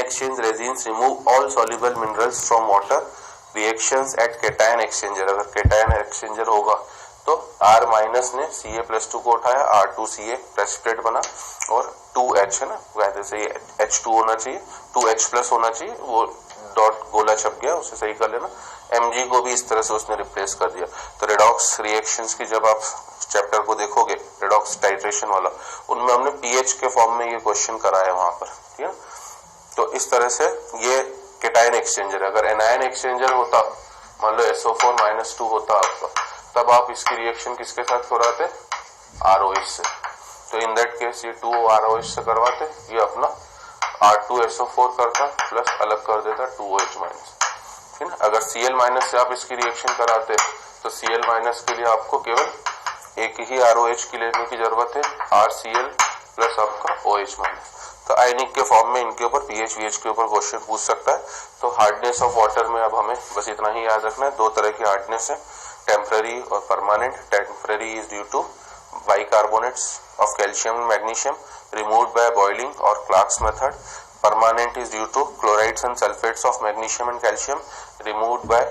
exchange resins remove all soluble minerals from water. Reactions at cation exchanger, अगर cation exchanger होगा तो R minus ने Ca+2 को उठाया, R2Ca प्रेसिपिटेट बना और 2H है ना, वैसे से H2 होना चाहिए, 2H प्लस होना चाहिए, वो डॉट गोला छप गया, उसे सही कर लेना। Mg को भी इस तरह से उसने रिप्लेस कर दिया। तो रेडॉक्स रिएक्शंस की जब आप चैप्टर को देखोगे, रेडॉक्स टाइट्रेशन वाला, उनमें हमने पीएच के फॉर्म में ये क्वेश्चन कराया वहां पर, ठीक है। तो इस तरह से ये केटायन एक्सचेंजर, अगर एनायन एक्सचेंजर होता, मान लो SO4-2 होता आपका, तब आप इसकी रिएक्शन किसके साथ कराते, ROH से। तो इन दैट केस ये 2 ROH से करवाते, ये अपना R2SO4 करता प्लस अलग कर देता 2OH माइनस, ठीक है। अगर Cl माइनस से आप इसकी रिएक्शन कराते तो Cl माइनस के लिए आपको केवल एक ही ROH की लेने की जरूरत है, RCl प्लस आपका OH माइनस। तो आयनिक के फॉर्म में इनके ऊपर पीएच वीएच के ऊपर क्वेश्चन पूछ सकता है। तो हार्डनेस ऑफ वाटर में अब हमें बस इतना ही याद रखना है, दो तरह की हार्डनेस है, टेम्पररी और permanent. Temporary is due to bicarbonates of calcium and magnesium removed by boiling और Clark's method. Permanent is due to chlorides and sulfates of magnesium and calcium removed by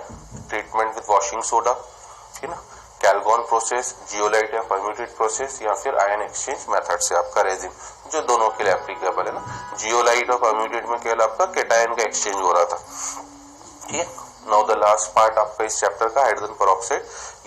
treatment with washing soda, ठीक ना। कैल्गोन process, zeolite या permuted process, या फिर ion exchange method से आपका resin, जो दोनों के लिए एप्लीकेबल है ना। जियोलाइट और परम्यूटेड में केवल आपका केटायन का एक्सचेंज हो रहा था, ठीक है। नाउ द लास्ट पार्ट आपका इस चैप्टर का हाइड्रोजन पेरोक्साइड,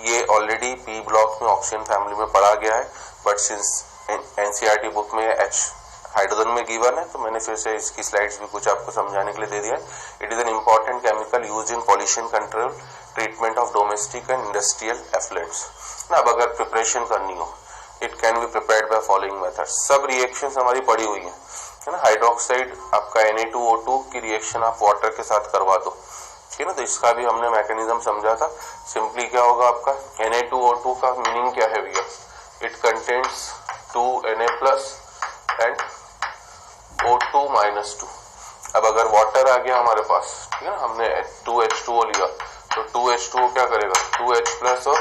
ये ऑलरेडी पी ब्लॉक में ऑक्सीजन फैमिली में पढ़ा गया है, बट सिंस एनसीईआरटी बुक में एच हाइड्रोजन में गिवन है तो मैंने फिर से इसकी स्लाइड्स भी कुछ आपको समझाने के लिए दे दिया है। It is an important chemical used in pollution control, treatment of domestic and industrial effluents ना। अब अगर प्रिपरेशन करनी हो, it can be prepared by following methods. सब रिएक्शंस हमारी पड़ी हुई है ना। हाइड्रोक्साइड आपका Na2O2 की रिएक्शन आप वाटर के साथ करवा दो, ठीक है ना। तो इसका भी हमने मैकेनिज्म समझा था। सिंपली क्या होगा आपका, Na2O2 का मीनिंग क्या है भैया, it contains 2Na+ and O2-2। अब अगर वाटर आ गया हमारे पास, ठीक है ना, हमने 2H2O लिया तो 2H2O क्या करेगा, 2H+ और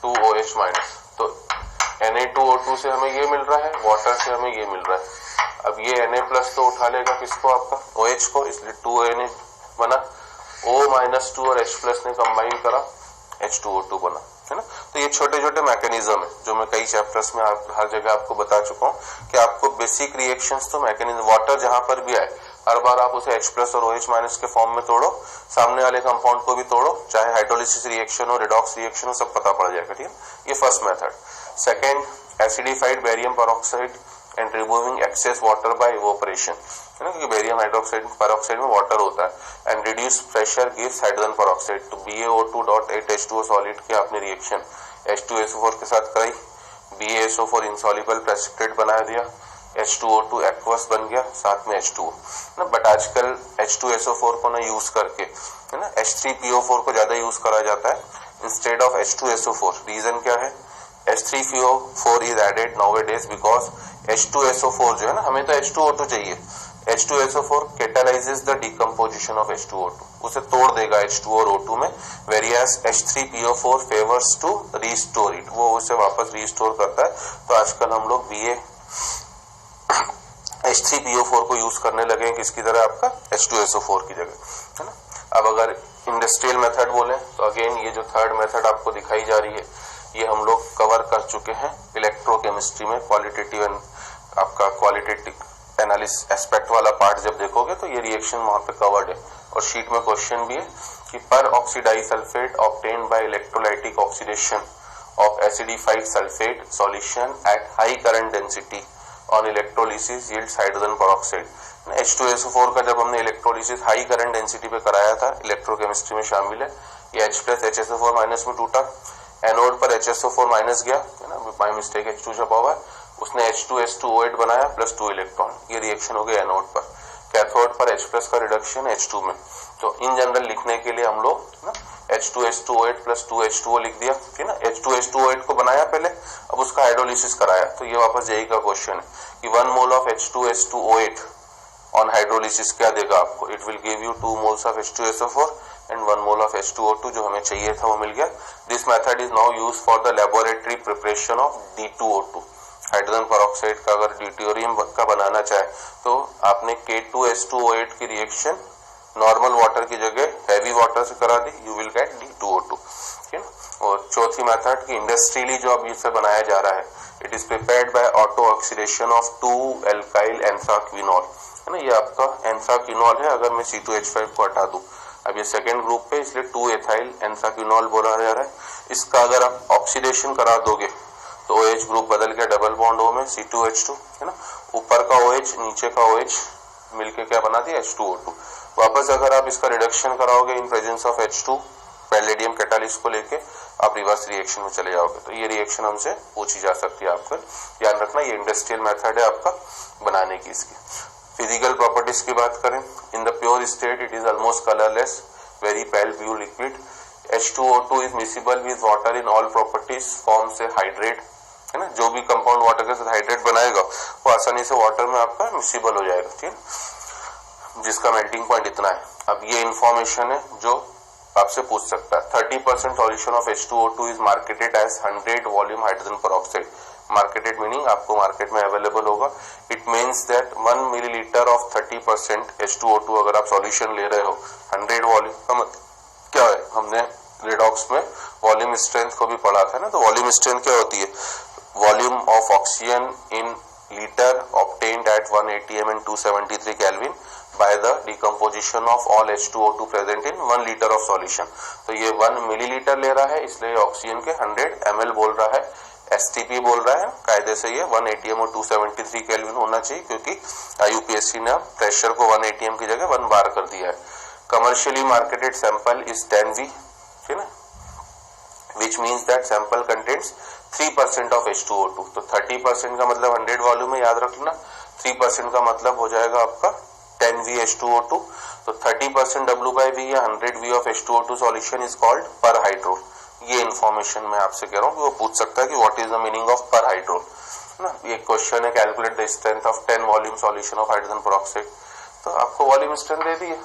2OH-। तो Na2O2 से हमें ये मिल रहा है, वाटर से हमें ये मिल रहा है। अब ये Na+ तो उठा लेगा किसको, आपका OH को, इसलिए 2Na बना, O-2 और H+ ने कंबाइन करा, H2O2 बना, है ना। तो ये छोटे छोटे मैकेनिज्म है जो मैं कई चैप्टर्स में हर जगह आपको बता चुका हूँ कि आपको बेसिक रिएक्शंस तो मैकेनिज्म, वाटर जहां पर भी आए हर बार आप उसे H+ और OH- के फॉर्म में तोड़ो, सामने वाले कंपाउंड को भी तोड़ो, चाहे हाइड्रोलिसिस रिएक्शन हो, रिडॉक्स रिएक्शन हो, सब पता पड़ जाएगा, ठीक है। ये first method. Second, acidified barium peroxide and removing excess water bye evaporation, है ना, क्योंकि बेरियम हाइड्रोक्साइड पेरोक्साइड में वाटर होता है। And reduce pressure gives hydrogen peroxide. तो BaO2.8H2O सॉलिड की आपने रिएक्शन H2SO4 के साथ कराई, BaSO4 इंसॉल्युबल प्रेसिपिटेट बना दिया, H2O2 एक्वस बन गया, साथ में H2O ना। बट आजकल H2SO4 को ना यूज करके, है ना, H3PO4 को ज्यादा यूज करा जाता है इंस्टेड ऑफ H2SO4। रीजन क्या है, H3PO4 is added nowadays because H2SO4 जो है ना, हमें तो H2O2 चाहिए, H2SO4 catalyzes the decomposition of H2O2, उसे तोड़ देगा H2 और O2 में, whereas H3PO4 favors to restore it, वो उसे वापस रिस्टोर करता है। तो आजकल हम लोग H3PO4 को यूज करने लगे हैं किसकी तरह, आपका H2SO4 की जगह, है ना। अब अगर इंडस्ट्रियल मेथड बोले तो अगेन ये जो थर्ड मेथड आपको दिखाई जा रही है, ये हम लोग कवर कर चुके हैं इलेक्ट्रोकेमिस्ट्री में। क्वालिटेटिव एंड आपका क्वालिटेटिव एनालिसिस एस्पेक्ट वाला पार्ट जब देखोगे तो ये रिएक्शन वहां पे कवर्ड है, और शीट में क्वेश्चन भी है कि पर oxidise sulphate obtained by electrolytic oxidation of acidified sulphate solution at high current density on electrolysis yields hydrogen peroxide. H2SO4 का जब हमने इलेक्ट्रोलिसिस हाई करंट डेंसिटी पे कराया था, इलेक्ट्रोकेमिस्ट्री में शामिल है, ये H+HSO4- में टूटा, एनोड पर HSO4- गया, है ना, बाय मिस्टेक H2 छपा हुआ है, उसने H2S2O8 बनाया प्लस 2 इलेक्ट्रॉन, ये रिएक्शन हो गई एनोड पर। कैथोड पर H+ का रिडक्शन H2 में। तो इन जनरल लिखने के लिए हम लोग ना H2S2O8 प्लस 2H2O लिख दिया, ठीक है ना। H2S2O8 को बनाया पहले, अब उसका हाइड्रोलिसिस कराया, तो ये वापस यही का क्वेश्चन है कि 1 mole of H2S2O8 on hydrolysis क्या देगा आपको, it will give you 2 moles of H2SO4 and 1 mole of H2O2, जो हमें चाहिए था वो मिल गया। This method is now used for the laboratory preparation of D2O2, hydrogen peroxide का अगर ड्यूटेरियम का बनाना चाहे तो आपने K2H2O8 की रिएक्शन नॉर्मल वाटर की जगह हैवी वाटर से करा दी, यू विल गेट D2O2। ठीक है। और चौथी मेथड की इंडस्ट्रियली जो अब इससे बनाया जा रहा है, it is prepared by auto oxidation of two alkyl anthraquinol, है ना, ये आपका एंथ्राक्विनोल है। अगर मैं C2H5 को हटा दूं, अब ये सेकेंड ग्रुप पे इसलिए 2-एथाइल एंथ्राक्विनोल बोला जा रहा है। इसका अगर आप ऑक्सीडेशन करा दोगे तो OH ग्रुप बदल के डबल बॉन्ड O में C2H2, है ना, ऊपर का OH नीचे का OH मिलके क्या बना दिया H2O2। वापस अगर आप इसका रिडक्शन कराओगे इन presence of H2 palladium catalyst को लेके, आप रिवर्स रिएक्शन में चले जाओगे। तो ये रिएक्शन हमसे पूछी जा सकती है, आपको ध्यान रखना। ये इंडस्ट्रियल मेथड है आपका बनाने की। इसकी फिजिकल प्रॉपर्टीज की बात करें, in the pure state it is almost colourless, very pale blue liquid. H2O2 is miscible with water in all properties, form से हाइड्रेट, है ना, जो भी कंपाउंड वाटर के साथ हाइड्रेट बनाएगा वो आसानी से वाटर में आपका मिसिबल हो जाएगा, ठीक है, जिसका मेल्टिंग पॉइंट इतना है। अब ये इंफॉर्मेशन है जो आपसे पूछ सकता है। 30% solution of H2O2 is marketed as 100 volume hydrogen peroxide. Marketed meaning आपको मार्केट में अवेलेबल होगा। It means that 1 millilitre of 30% H2O2 अगर आप सॉल्यूशन ले रहे हो 100 वॉल्यूम का मतलब क्या है, हमने रिडॉक्स में वॉल्यूम स्ट्रेंथ को भी पढ़ा था ना। तो वॉल्यूम स्ट्रेंथ क्या होती है, volume of oxygen in litre obtained at 180 m and 273 Kelvin by the decomposition of all H2O2 present in 1 liter of solution। तो ये 1 मिलीलीटर ले रहा है, इसलिए ऑक्सीजन के 100 ml बोल रहा है, STP बोल रहा है। कायदे से ये 180 m और 273 Kelvin होना चाहिए, क्योंकि IUPAC ने प्रेशर को 180 m की जगह 1 बार कर दिया है। Commercially marketed sample is 10V, ठीक है, which means that sample contains 3% of H2O2। तो 30% का मतलब 100 वॉल्यूम में, याद रख लेना। 3% का मतलब हो जाएगा आपका 10V H2O2। तो 30% W/V या 100V of H2O2 solution is called per hydrole। ये इंफॉर्मेशन मैं आपसे कह रहा हूँ कि वो पूछ सकता है कि what is the meaning of पर हाइड्रोल, है ना। ये क्वेश्चन है, calculate the strength of 10 volume solution of hydrogen peroxide. तो आपको वॉल्यूम स्ट्रेंथ दे दी है।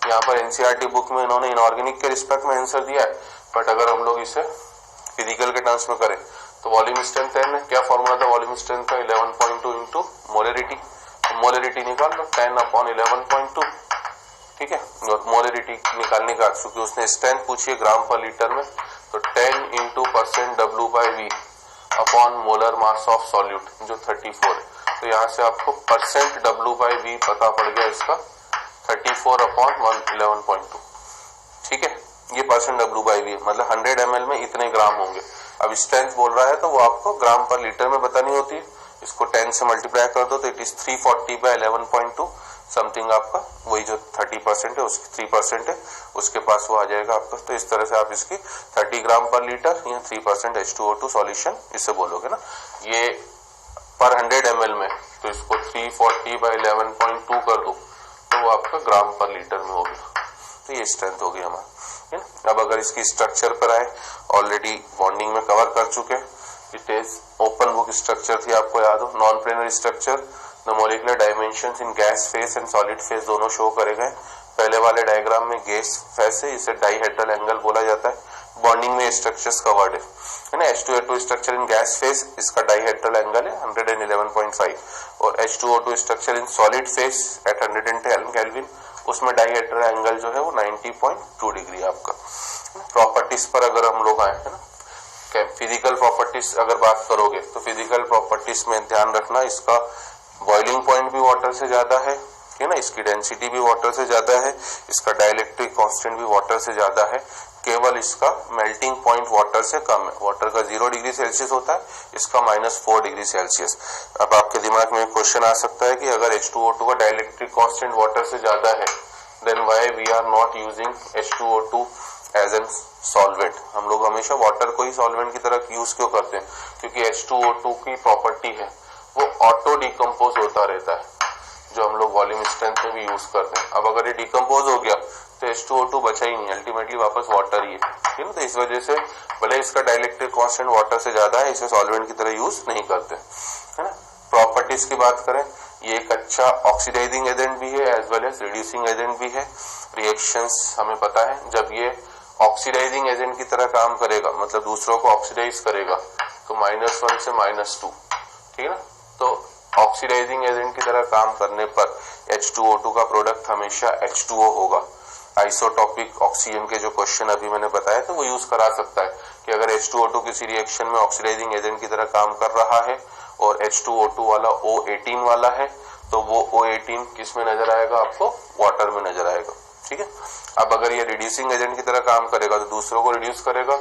यहाँ पर एनसीईआरटी बुक में इन्होंने इनऑर्गेनिक के रिस्पेक्ट में आंसर दिया है, बट अगर हम लोग इसे फिजिकल के टर्म्स में करें तो वॉल्यूम स्ट्रेंथ 10 है। क्या फॉर्मूला था वॉल्यूम स्ट्रेंथ का, 11.2 इंटू मोलरिटी। मोलरिटी निकाल लो 10/11.2, ठीक है। और मोलरिटी निकालने का, क्योंकि उसने स्ट्रेंथ पूछी है ग्राम पर लीटर में, तो 10 into % W/V upon molar mass of solute जो 34 है। तो यहाँ से आपको % W/V पता पड़ गया इसका 34/11.2, ठीक है। ये % W/V मतलब 100 ml में इतने ग्राम होंगे। अब स्ट्रेंथ बोल रहा है तो वो आपको ग्राम पर लीटर में बतानी होती है। इसको 10 से मल्टीप्लाई कर दो तो इट इज 340/11.2 समथिंग, आपका वही जो 30% है उसकी 3% है, उसके पास वो आ जाएगा आपका। तो इस तरह से आप इसकी 30 ग्राम पर लीटर या 3% H2O2 सॉल्यूशन इसे बोलोगे ना। ये पर 100 ml में, तो इसको 340/11.2 कर दो तो वो आपका ग्राम पर लीटर में हो गया। तो ये स्ट्रेंथ हो गई हमारा। अब अगर इसकी स्ट्रक्चर पर आए, ऑलरेडी बॉन्डिंग में कवर कर चुके। It is open book structure थी, आपको याद हो, non planar structure. The molecular dimensions in gas face and solid phase दोनों शो करे गए। पहले वाले डायग्राम में गैस फेस है, इसे डाइहेड्रल एंगल बोला जाता है। बॉन्डिंग में स्ट्रक्चर्स कवर्ड है ना। H2O2 structure in gas face, इसका डाइहेड्रल एंगल है 111.5, और H2O2 structure in solid face at 110 kelvin, उसमें डाइहेड्रल एंगल जो है वो 90.2 डिग्री आपका। प्रॉपर्टीज पर अगर हम लोग आए, है ना, फिजिकल प्रॉपर्टीज अगर बात करोगे तो फिजिकल प्रॉपर्टीज में ध्यान रखना, इसका बॉइलिंग पॉइंट भी वाटर से ज्यादा है ना, इसकी डेंसिटी भी वाटर से ज्यादा है, इसका डाइलेक्ट्रिक कांस्टेंट भी वाटर से ज्यादा है। केवल इसका मेल्टिंग पॉइंट वाटर से कम है। वाटर का 0 डिग्री सेल्सियस होता है, इसका -4 डिग्री सेल्सियस। अब आपके दिमाग में क्वेश्चन आ सकता है कि अगर H2O2 का डाइलेक्ट्रिक कांस्टेंट वाटर से ज्यादा है, then why we are not using H2O2 as an solvent. हम लोग हमेशा वाटर को ही सॉल्वेंट की तरह यूज क्यों करते हैं, क्योंकि H2O2 की प्रॉपर्टी है वो ऑटो डिकम्पोज होता रहता है, जो हम लोग वॉल्यूम स्ट्रेंथ में भी यूज करते हैं। अब अगर ये डिकम्पोज हो गया तो H2O2 बचा ही नहीं, अल्टीमेटली वापस वाटर ही है, ठीक है। तो इस वजह से भले इसका डाइलेक्ट्रिक कांस्टेंट वाटर से ज्यादा है, इसे सॉल्वेंट की तरह यूज नहीं करते, है ना। प्रॉपर्टीज की बात करें, ये एक अच्छा ऑक्सीडाइजिंग एजेंट भी है as well as reducing agent भी है। रिएक्शंस हमें पता है, जब ये ऑक्सीडाइजिंग एजेंट की तरह काम करेगा, मतलब दूसरों को ऑक्सीडाइज करेगा, तो -1 से -2, ठीक है ना। तो ऑक्सीडाइजिंग एजेंट की तरह काम करने पर H2O2 का प्रोडक्ट हमेशा H2O होगा। आइसोटॉपिक ऑक्सीजन के जो क्वेश्चन अभी मैंने बताया तो वो यूज करा सकता है कि अगर H2O2 किसी रिएक्शन में ऑक्सीडाइजिंग एजेंट की तरह काम कर रहा है और H2O2 वाला O18 वाला है तो वो O18 किस में नजर आएगा आपको, वाटर में नजर आएगा। ठीक है। अब अगर ये रिड्यूसिंग एजेंट की तरह काम करेगा तो दूसरों को रिड्यूस करेगा,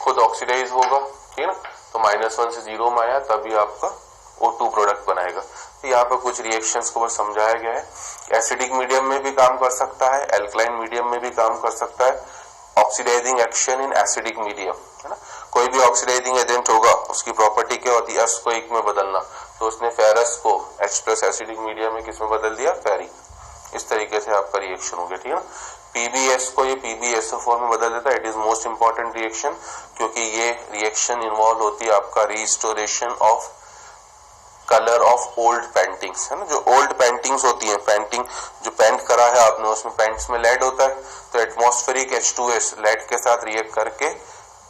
खुद ऑक्सीडाइज होगा। ठीक है ना। तो -1 से 0 में आया तभी आपका O2 प्रोडक्ट बनाएगा। तो यहाँ पर कुछ रिएक्शंस को बस समझाया गया है। एसिडिक मीडियम में भी काम कर सकता है, एल्कलाइन मीडियम में भी काम कर सकता है। Oxidising action in acidic medium, है ना। कोई भी ऑक्सीडाइजिंग एजेंट होगा उसकी प्रॉपर्टी क्या होती है, को एक में बदलना। तो उसने फेरस को H+ एसिडिक मीडियम में किसमें बदल दिया, फेरी। इस तरीके से आपका रिएक्शन हो गया। ठीक है ना। PbS को ये PbSO4 में बदल देता है। It is most important reaction क्योंकि ये रिएक्शन इन्वॉल्व होती है आपका restoration of colour of old paintings, है ना। जो ओल्ड पेंटिंग्स होती है, पेंटिंग जो पेंट करा है आपने उसमें पेंट्स में लेड होता है, तो एटमॉस्फेरिक H2S लेड के साथ रिएक्ट करके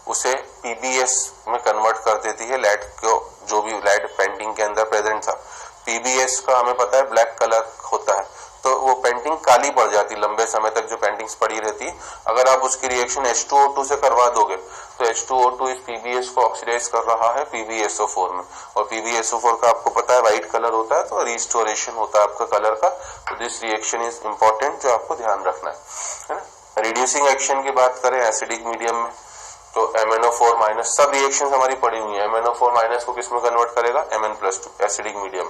उसे PbS में कन्वर्ट कर देती है। लेड को, जो भी लेड पेंटिंग के अंदर प्रेजेंट था, PbS का हमें पता है ब्लैक कलर होता है, तो वो पेंटिंग काली पड़ जाती लंबे समय तक जो पेंटिंग्स पड़ी रहती है। अगर आप उसकी रिएक्शन H2O2 से करवा दोगे तो H2O2 इस PbS को ऑक्सीडाइज कर रहा है PbSO4 में, और PbSO4 का आपको पता है व्हाइट कलर होता है, तो रिस्टोरेशन होता है आपका कलर का। तो दिस रिएक्शन इज इंपॉर्टेंट, जो आपको ध्यान रखना है ना। रिड्यूसिंग एक्शन की बात करें एसिडिक मीडियम में तो MnO4- सब रिएक्शन हमारी पड़ी हुई है। MnO4- को किसमें कन्वर्ट करेगा, Mn+2 एसिडिक मीडियम।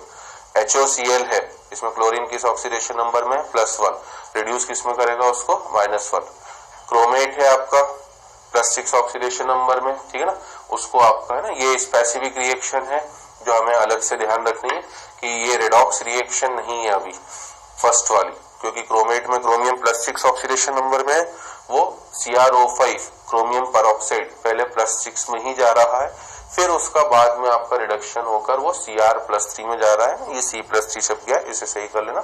HOCl है, इसमें क्लोरीन किस ऑक्सीडेशन नंबर में, +1, रिड्यूस किसमें करेगा उसको, -1। क्रोमेट है आपका +6 ऑक्सीडेशन नंबर में। ठीक है ना। उसको आपका, है ना, ये स्पेसिफिक रिएक्शन है जो हमें अलग से ध्यान रखनी है कि ये रेडॉक्स रिएक्शन नहीं है अभी फर्स्ट वाली, क्योंकि क्रोमेट में क्रोमियम +6 ऑक्सीडेशन नंबर में है, वो CrO5 क्रोमियम परऑक्साइड पहले +6 में ही जा रहा है, फिर उसका बाद में आपका रिडक्शन होकर वो Cr+3 में जा रहा है। ये C+3 छप गया, इसे सही कर लेना।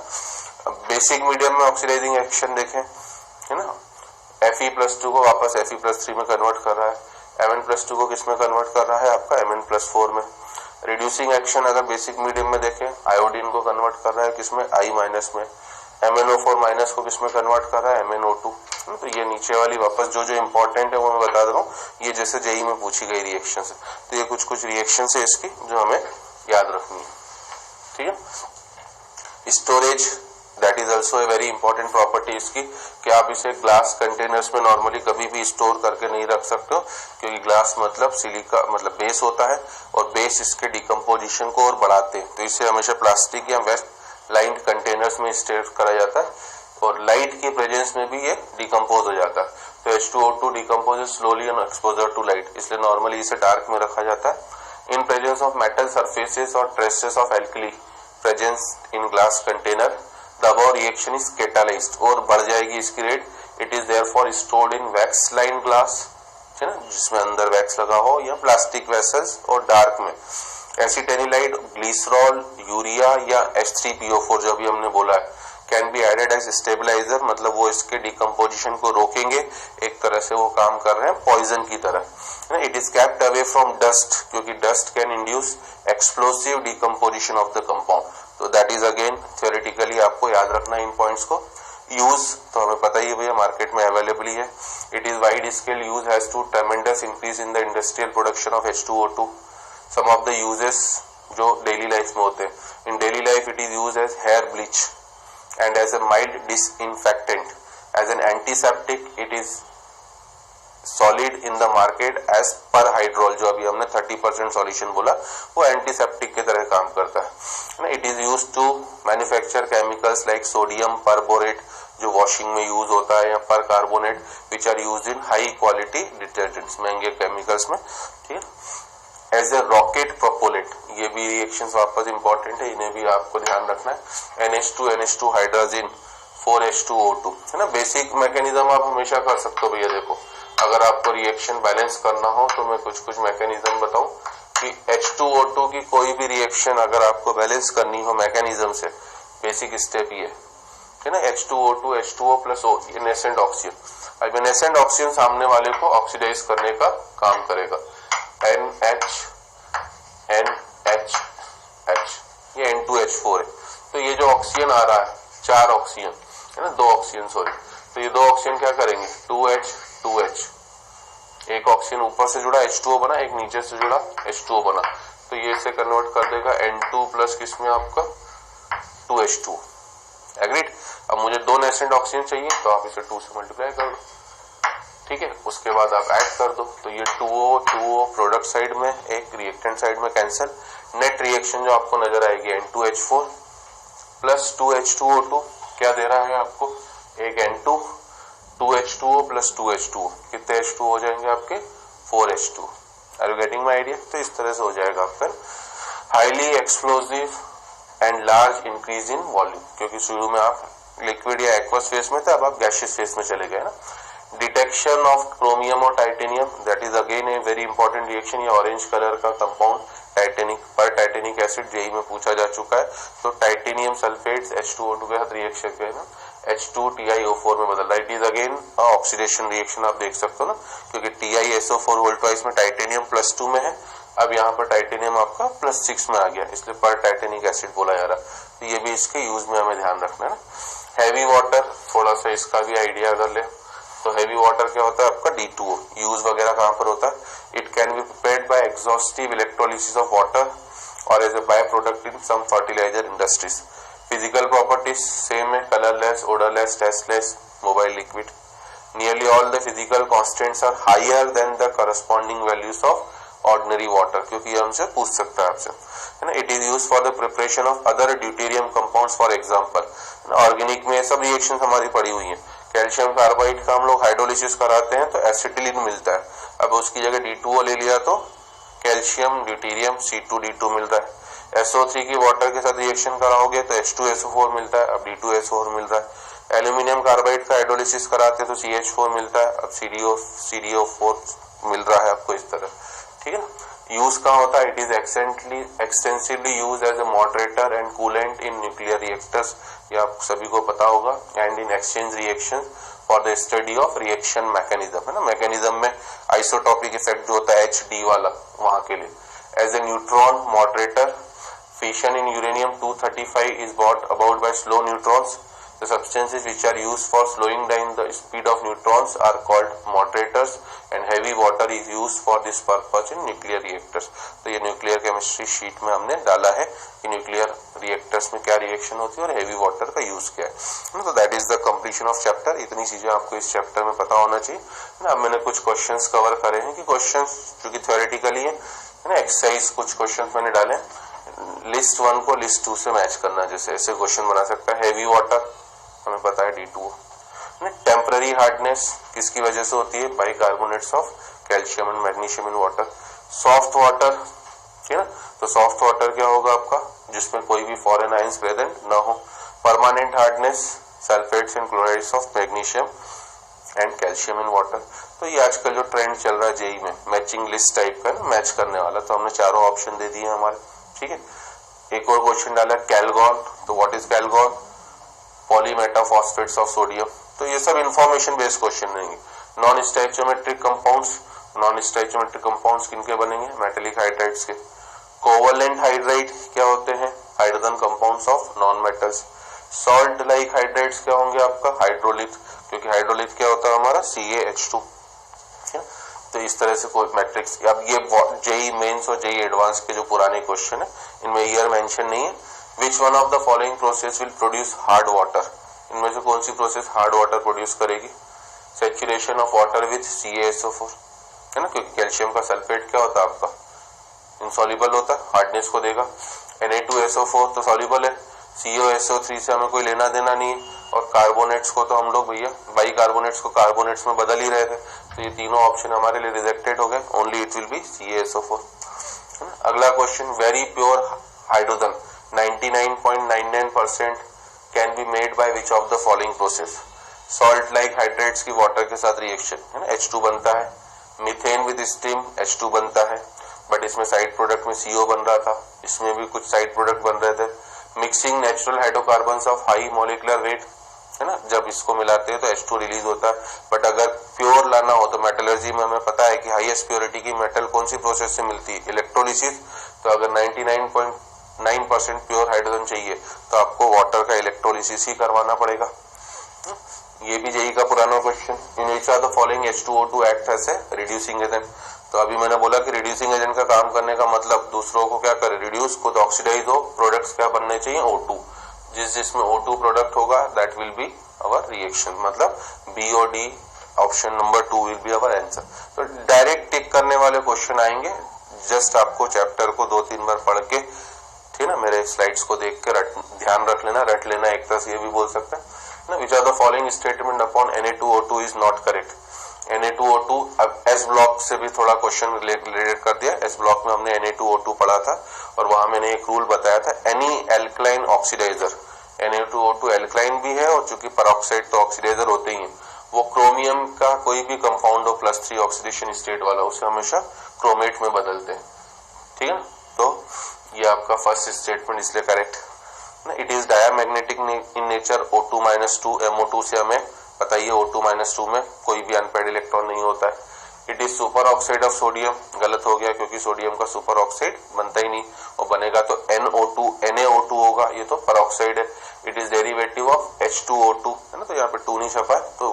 बेसिक मीडियम में ऑक्सीडाइजिंग एक्शन देखें, है ना, Fe+2 को वापस Fe+3 में कन्वर्ट कर रहा है, Mn+2 को किसमें कन्वर्ट कर रहा है आपका Mn+4 में। रिड्यूसिंग एक्शन अगर बेसिक मीडियम में देखें, आयोडीन को कन्वर्ट कर रहा है किसमें, I- में। MnO4- को किसमें कन्वर्ट कर रहा है, MnO2। तो ये नीचे वाली वापस जो जो इंपॉर्टेंट है वो मैं बता दे रहा हूँ, ये जैसे जेई में पूछी गई रिएक्शन है। तो ये कुछ रिएक्शन है इसकी जो हमें याद रखनी है। ठीक है। Storage, that is also a very important property इसकी, कि आप इसे ग्लास कंटेनर्स में नॉर्मली कभी भी स्टोर करके नहीं रख सकते हो, क्योंकि ग्लास मतलब सिलिका मतलब बेस होता है, और बेस इसके डिकम्पोजिशन को और बढ़ाते हैं। तो इसे हमेशा प्लास्टिक या वेस्ट लाइन्ड कंटेनर्स में स्टोर करा जाता है, और लाइट के प्रेजेंस में भी ये डिकम्पोज हो जाता है। तो H2O2 decomposes slowly on exposure to light, इसलिए नॉर्मली इसे डार्क में रखा जाता है। In presence of metal surfaces और traces of alkali presence in glass container, the above reaction is catalysed, और बढ़ जाएगी इसकी rate. It is therefore stored in wax line glass, है ना, जिसमें अंदर वैक्स लगा हो, या प्लास्टिक वेसल्स, और डार्क में। एसिटेनिलाइड, ग्लिसरॉल, यूरिया या H3PO4 जो अभी हमने बोला है, can be added as stabiliser, मतलब वो इसके डिकम्पोजिशन को रोकेंगे, एक तरह से वो काम कर रहे हैं पॉइजन की तरह। It is kept away from dust, क्योंकि dust can induce explosive decomposition of the compound. तो दैट इज अगेन थ्योरेटिकली आपको याद रखना इन पॉइंट्स को। यूज तो हमें पता ही है भैया, मार्केट में अवेलेबल ही है। It is wide scale use has to tremendous increase in the industrial production of H2O2। Some of the uses जो डेली लाइफ में होते हैं, in daily life it is use as hair bleach and as a mild disinfectant, as an antiseptic it is solid in the market as perhydrol, जो अभी हमने 30% solution बोला, वो antiseptic की तरह काम करता है। It is used to manufacture chemicals like sodium perborate, जो वॉशिंग में यूज होता है, या percarbonate which are used in high quality detergents, महंगे केमिकल्स में। ठीक है। एज ए रॉकेट प्रोपोलेंट, ये भी रिएक्शंस वापस इंपॉर्टेंट है, इन्हें भी आपको ध्यान रखना है। NH2 हाइड्रोजन 4H2O2, है ना। बेसिक मैकेनिज्म आप हमेशा कर सकते हो भैया। देखो, अगर आपको रिएक्शन बैलेंस करना हो तो मैं कुछ मैकेनिज्म बताऊं कि H2O2 की कोई भी रिएक्शन अगर आपको बैलेंस करनी हो मैकेनिज्म से, बेसिक स्टेप ये है ना, H2O2 H2O+O, ये नेसेंट ऑक्सीजन। अब नेसेंट ऑक्सीजन सामने वाले को ऑक्सीडाइज करने का काम करेगा। NH H, ये N2H4 है। तो ये जो ऑक्सीजन आ रहा है 4 ऑक्सीजन है ना, 2 ऑक्सीजन सॉरी, तो ये 2 ऑक्सीजन क्या करेंगे 2H 2H, एक ऑक्सीजन ऊपर से जुड़ा H2O बना, एक नीचे से जुड़ा H2O बना, तो ये इसे कन्वर्ट कर देगा N2 प्लस किसमें आपका 2H2। एग्रीड। अब मुझे 2 नेसेंट ऑक्सीजन चाहिए तो आप इसे 2 से मल्टीप्लाई कर दो, ठीक है, उसके बाद आप ऐड कर दो, तो ये 2O प्रोडक्ट साइड में, एक रिएक्टेंट साइड में कैंसिल, नेट रिएक्शन जो आपको नजर आएगी N2H4 प्लस 2H2O2 क्या दे रहा है आपको, एक N2 2H2O प्लस 2H2O, कितने H2 हो जाएंगे आपके 4H2। Are you getting my idea. तो इस तरह से हो जाएगा आपका highly explosive and large increase in volume, क्योंकि शुरू में आप लिक्विड या एक्वस फेस में थे, अब आप गैसियस फेस में चले गए ना। डिटेक्शन ऑफ क्रोमियम और titanium, that is again a very important reaction. ये ऑरेंज कलर का कंपाउंड टाइटेनिक पर टाइटेनिक एसिड जेई में पूछा जा चुका है। तो टाइटेनियम सल्फेट्स H2O2 के साथ रिएक्शन है ना, H2TiO4 में बदल रहा है। It is again oxidation reaction, आप देख सकते हो ना, क्योंकि TiSO4 वोल्टवाइज में टाइटेनियम +2 में है, अब यहाँ पर टाइटेनियम आपका +6 में आ गया, इसलिए पर टाइटेनिक एसिड बोला जा रहा। तो ये भी इसके यूज में हमें ध्यान रखना है ना। हैवी वाटर, थोड़ा सा इसका भी आइडिया अगर ले तो हैवी वाटर क्या होता है आपका D2O, यूज वगैरह कहां पर होता है, it can be prepared by exhaustive electrolysis of water और as a by product in some fertiliser industries. Physical properties same है, colourless, odourless, tasteless, mobile liquid. Nearly all the physical constants are higher than the corresponding values of ordinary water, क्योंकि ये हमसे पूछ सकता है आपसे, है ना। It is use for the preparation of other deuterium compounds, for example organic में सब रिएक्शन हमारी पड़ी हुई है। कैल्शियम कार्बाइड का हम लोग हाइड्रोलिसिस कराते हैं तो एसिटिलीन मिलता है, अब उसकी जगह D2O ले लिया तो कैल्शियम ड्यूटेरियम C2D2 मिल रहा है। SO3 की वाटर के साथ रिएक्शन कराओगे तो H2SO4 मिलता है, अब D2SO4 मिल रहा है। एल्यूमिनियम कार्बाइड का हाइड्रोलिसिस कराते हैं तो CH4 मिलता है, अब CDO4 मिल रहा है आपको इस तरह, ठीक है ना। यूज कहाँ होता है, it is extensively use as a moderator and coolant in nuclear reactors, ये आप सभी को पता होगा, and in exchange reaction for the study of reaction mechanism, है ना। मैकेनिज्म में आइसोटॉपिक इफेक्ट जो होता है HD वाला, वहां के लिए as a neutron moderator. Fission in uranium 235 is brought about by slow neutrons. The substances which are used for slowing down the speed of neutrons are called moderators, and heavy water is used for this purpose in nuclear reactors. तो ये nuclear chemistry sheet में हमने डाला है कि nuclear reactors में क्या reaction होती है और हेवी वाटर का यूज क्या है। तो that is the completion of chapter. इतनी चीजें आपको इस चैप्टर में पता होना चाहिए ना। अब मैंने कुछ क्वेश्चंस कवर करे हैं कि क्वेश्चंस जो कि थ्योरेटिकली है ना, एक्सरसाइज कुछ क्वेश्चंस मैंने डाले, लिस्ट 1 को लिस्ट 2 से मैच करना, जैसे ऐसे क्वेश्चन बना सकता है। हैवी वाटर हमें पता है D2O। टेम्पररी हार्डनेस किसकी वजह से होती है, bicarbonates of calcium and magnesium in water. Soft water, ठीक है ना, तो सॉफ्ट वाटर क्या होगा आपका, जिसमें कोई भी फॉरेन आयंस प्रेजेंट ना हो। Permanent hardness, sulphates and chlorides of magnesium and calcium in water. तो ये आजकल जो ट्रेंड चल रहा है जेई में, मैचिंग लिस्ट टाइप का ना, मैच करने वाला, तो हमने चारों ऑप्शन दे दिए हमारे, ठीक है। एक और क्वेश्चन डाला कैलगॉन, तो व्हाट इज कैलगॉन, पॉलीमेटाफॉस्फेट्स ऑफ सोडियम। तो ये सब इंफॉर्मेशन बेस्ड क्वेश्चन रहेंगे। नॉन स्टोइचियोमेट्रिक कंपाउंड्स, नॉन स्टोइचियोमेट्रिक कंपाउंड्स किनके बनेंगे, मेटेलिक हाइड्राइड्स के। कोवलेंट हाइड्राइड क्या होते हैं, hydrogen compounds of non metals. Salt like hydrides क्या होंगे आपका, हाइड्रोलिथ, क्योंकि हाइड्रोलिथ क्या होता है हमारा CaH2, है ना। तो इस तरह से कोई मैट्रिक्स, अब ये जेई मेंस और जेई एडवांस के जो पुराने क्वेश्चन है इनमें ईयर मेंशन नहीं है। Which one of the following process will produce hard water, इनमें से कौन सी प्रोसेस हार्ड वाटर प्रोड्यूस करेगी, saturation of water with CaSO4, है ना, क्योंकि कैल्शियम का सल्फेट क्या होता है आपका, इनसॉल्युबल होता है, हार्डनेस को देगा। Na2SO4 तो सॉल्युबल है, COSO3 से हमें कोई लेना देना नहीं है, और कार्बोनेट्स को तो हम लोग भैया बाइकार्बोनेट्स को कार्बोनेट्स में बदल ही रहे थे, तो ये तीनों ऑप्शन हमारे लिए रिजेक्टेड हो गए, only it will be CaSO4। अगला question, very pure hydrogen 99.99% can be made by which of the following process. Salt like hydrates की वाटर के साथ रिएक्शन, है ना, H2 बनता है। मीथेन विद स्टीम H2 बनता है, बट इसमें साइड प्रोडक्ट में CO बन रहा था, इसमें भी कुछ साइड प्रोडक्ट बन रहे थे। Mixing natural hydrocarbons of high molecular weight, है ना, जब इसको मिलाते हैं तो H2 रिलीज होता है। बट अगर प्योर लाना हो तो मेटलर्जी में हमें पता है कि हाईएस्ट प्योरिटी की मेटल कौन सी प्रोसेस से मिलती है, इलेक्ट्रोलिसिस। तो अगर 9% प्योर हाइड्रोजन चाहिए तो आपको वाटर का इलेक्ट्रोलिसिस ही करवाना पड़ेगा। ये भी जेई का पुराना question. In which are the following H2O2 act as a reducing agent. तो अभी मैंने बोला कि रिड्यूसिंग एजेंट का काम करने का मतलब दूसरों को क्या करे, रिड्यूस, खुद ऑक्सीडाइज हो, प्रोडक्ट्स क्या बनने चाहिए, O2। जिसमें O2 प्रोडक्ट होगा that will be our reaction, मतलब बी और D option number 2 will be our answer. तो डायरेक्ट टिक करने वाले क्वेश्चन आएंगे, जस्ट आपको चैप्टर को 2-3 बार पढ़ के, ठीक है ना, मेरे स्लाइड्स को देख के ध्यान रख लेना, रट लेना, एक तरह से ये भी बोल सकते हैं ना। Which are the following statement upon Na2O2 is not correct. Na2O2 अब एस ब्लॉक से भी थोड़ा क्वेश्चन रिलेटेड कर दिया। एस ब्लॉक में हमने Na2O2 पढ़ा था और वहां मैंने एक रूल बताया था, any alkaline oxidiser, Na2O2 alkaline भी है और चूंकि पेरोक्साइड तो ऑक्सीडाइजर होते ही है, वो क्रोमियम का कोई भी कंपाउंड हो +3 ऑक्सीडेशन स्टेट वाला, उसे हमेशा क्रोमेट में बदलते हैं, ठीक है ना। तो ये आपका फर्स्ट स्टेटमेंट इसलिए correct. It is diamagnetic in nature, O2-2 MO2 से हमें पता ही है O2-2 में कोई भी अनपेयर्ड इलेक्ट्रॉन नहीं होता है। It is super oxide of sodium, गलत हो गया क्योंकि सोडियम का सुपर ऑक्साइड बनता ही नहीं, और बनेगा तो NO2 होगा, ये तो परऑक्साइड है। It is derivative of H2O2 है ना, तो यहाँ पे 2 नहीं छपा है तो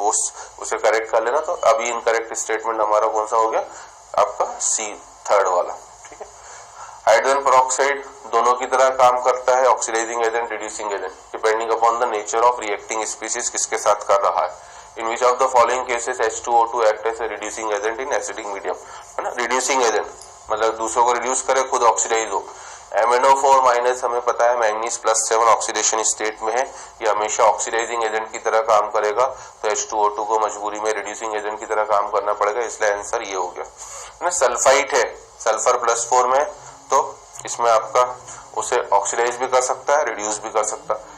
उसे करेक्ट कर लेना। तो अभी इनकरेक्ट स्टेटमेंट हमारा कौन सा हो गया, आपका C, थर्ड वाला, ठीक है। हाइड्रोजन पेरोक्साइड दोनों की तरह काम करता है, oxidising agent, reducing agent, depending upon the nature of reacting species किसके साथ कर रहा है। In which of the following cases H2O2 act as a reducing agent in acidic medium, है ना। रिड्यूसिंग एजेंट मतलब दूसरों को रिड्यूस करे, खुद ऑक्सीडाइज हो। MnO4- हमें पता है मैंगनीज +7 ऑक्सीडेशन स्टेट में है, ये हमेशा ऑक्सीडाइजिंग एजेंट की तरह काम करेगा, तो H2O2 को मजबूरी में रिड्यूसिंग एजेंट की तरह काम करना पड़ेगा, इसलिए आंसर ये हो गया ना। सल्फाइट है, सल्फर +4 में, तो इसमें आपका उसे ऑक्सीडाइज भी कर सकता है, रिड्यूस भी कर सकता है।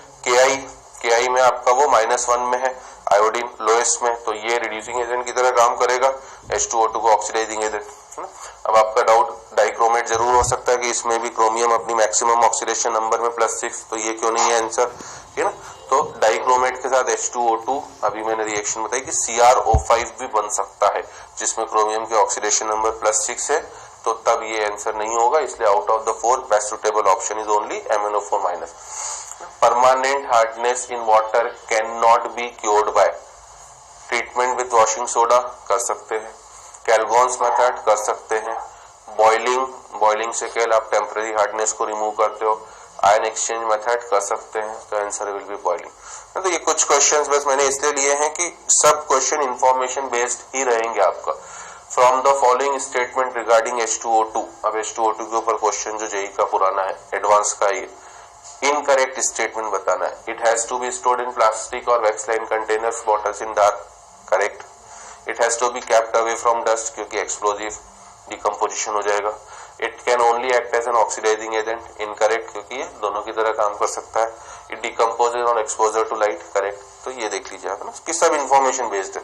KI में आपका वो -1 में है, आयोडीन लोएस्ट में, तो ये रिड्यूसिंग एजेंट की तरह काम करेगा, H2O2 को ऑक्सीडाइजिंग एजेंट, है ना। अब आपका डाउट डाइक्रोमेट जरूर हो सकता है कि इसमें भी क्रोमियम अपनी मैक्सिमम ऑक्सीडेशन नंबर में +6, तो ये क्यों नहीं है आंसर, है ना। तो डाइक्रोमेट के साथ H2O2, अभी मैंने रिएक्शन बताई कि CrO5 भी बन सकता है जिसमें क्रोमियम के ऑक्सीडेशन नंबर +6 है, तो तब ये आंसर नहीं होगा, इसलिए out of the 4 best suitable option is only MnO4-। Permanent hardness in water can not be cured by treatment with washing soda, कर सकते हैं, कैलगॉन्स मेथड कर सकते हैं, बॉइलिंग से केवल आप टेम्पररी हार्डनेस को रिमूव करते हो, आयन एक्सचेंज मेथड कर सकते हैं, तो आंसर विल बी बॉइलिंग। तो ये कुछ क्वेश्चंस बस मैंने इसलिए लिए हैं कि सब क्वेश्चन इंफॉर्मेशन बेस्ड ही रहेंगे आपका। From the following statement regarding H2O2, अब H2O2 के ऊपर क्वेश्चन जो जेई का पुराना है, एडवांस का, ये इनकरेक्ट स्टेटमेंट बताना है। It has to be stored in plastic और wax line containers, bottles in dark, correct. It has to be kept away from dust, क्योंकि एक्सप्लोजिव डिकम्पोजिशन हो जाएगा। It can only act as an oxidising agent, incorrect, क्योंकि ये दोनों की तरह काम कर सकता है। It decomposes on exposure to light, correct. तो ये देख लीजिए आप ना कि सब इन्फॉर्मेशन बेस्ड है।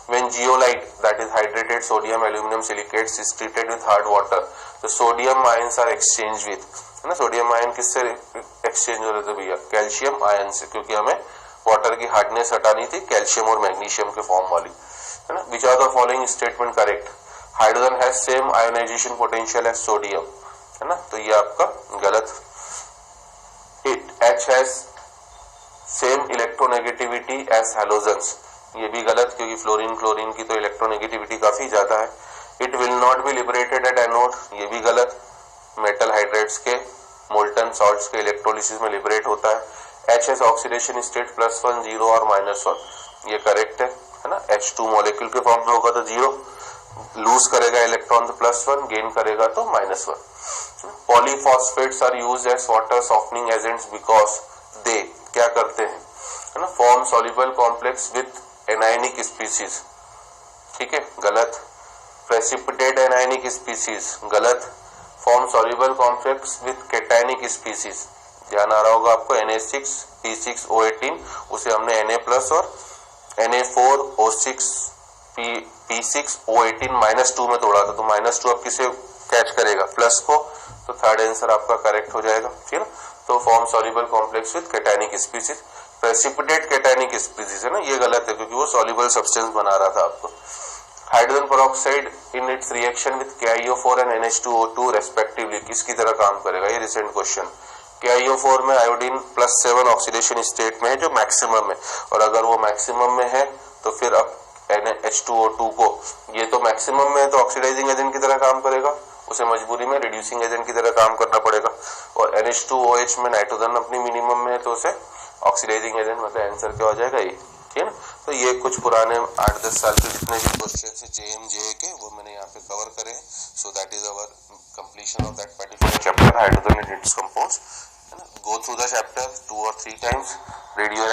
When zeolite that is hydrated sodium aluminium silicates is treated with hard water, तो sodium ions are exchange with, है ना। सोडियम आयन किससे एक्सचेंज हो रहे थे भैया, कैल्शियम आयन से, क्योंकि हमें वाटर की हार्डनेस हटानी थी कैल्शियम और मैग्नीशियम के फॉर्म वाली, है ना। Which are the following statement correct, hydrogen has same ionisation potential as sodium, है ना, तो ये आपका गलत। H has same electronegativity as halogens, ये भी गलत, क्योंकि फ्लोरीन क्लोरीन की तो इलेक्ट्रोनेगेटिविटी काफी ज्यादा है। It will not be liberated at anode, ये भी गलत, मेटल हाइड्रेट्स के मोल्टन सॉल्ट्स के इलेक्ट्रोलिसिस में लिबरेट होता है। H हैज ऑक्सीडेशन स्टेट +1, 0 और -1, ये करेक्ट है ना। H2 मॉलिक्यूल के फॉर्म में होगा तो 0, लूज करेगा इलेक्ट्रॉन तो +1, गेन करेगा तो -1। Polyphosphates are used as water softening agents because they क्या करते हैं, है ना, form soluble complex with anionic species, ठीक है, गलत। प्रेसिपिटेट एनायनिक स्पीसीज, गलत। Form soluble complex with cationic species, ध्यान आ रहा होगा आपको, Na6P6O18, उसे हमने Na+ और Na4O6 P6O18 -2 में तोड़ा था, तो -2 अब किसे कैच करेगा, प्लस को, तो थर्ड आंसर आपका करेक्ट हो जाएगा, ठीक है। तो form soluble complex with cationic species, precipitate cationic species है ना, ये गलत है क्योंकि वो सॉल्युबल सब्सटेंस बना रहा था आपको। Hydrogen peroxide in its reaction with KiO4 and NH2O2 respectively किसकी तरह काम करेगा, ये रिसेंट क्वेश्चन, KiO4 में आयोडीन +7 ऑक्सीडेशन स्टेट में है जो मैक्सिमम है, और अगर वो मैक्सिमम में है तो फिर अब H2O2 को, ये तो मैक्सिमम में है तो ऑक्सीडाइजिंग एजेंट की तरह काम करेगा, उसे मजबूरी में रिड्यूसिंग एजेंट की तरह काम करना पड़ेगा। और NH2OH में नाइट्रोजन अपनी मिनिमम में है तो उसे ऑक्सीडाइजिंग एजेंट, मतलब आंसर क्या हो जाएगा ये, ठीक है ना। तो ये कुछ पुराने 8-10 साल के जितने भी क्वेश्चन है JMJ के वो मैंने यहाँ पे कवर करे हैं। So that is our completion of that particular chapter hydrogen and it's compounds, है ना। Go through the chapter 2 or 3 times, read your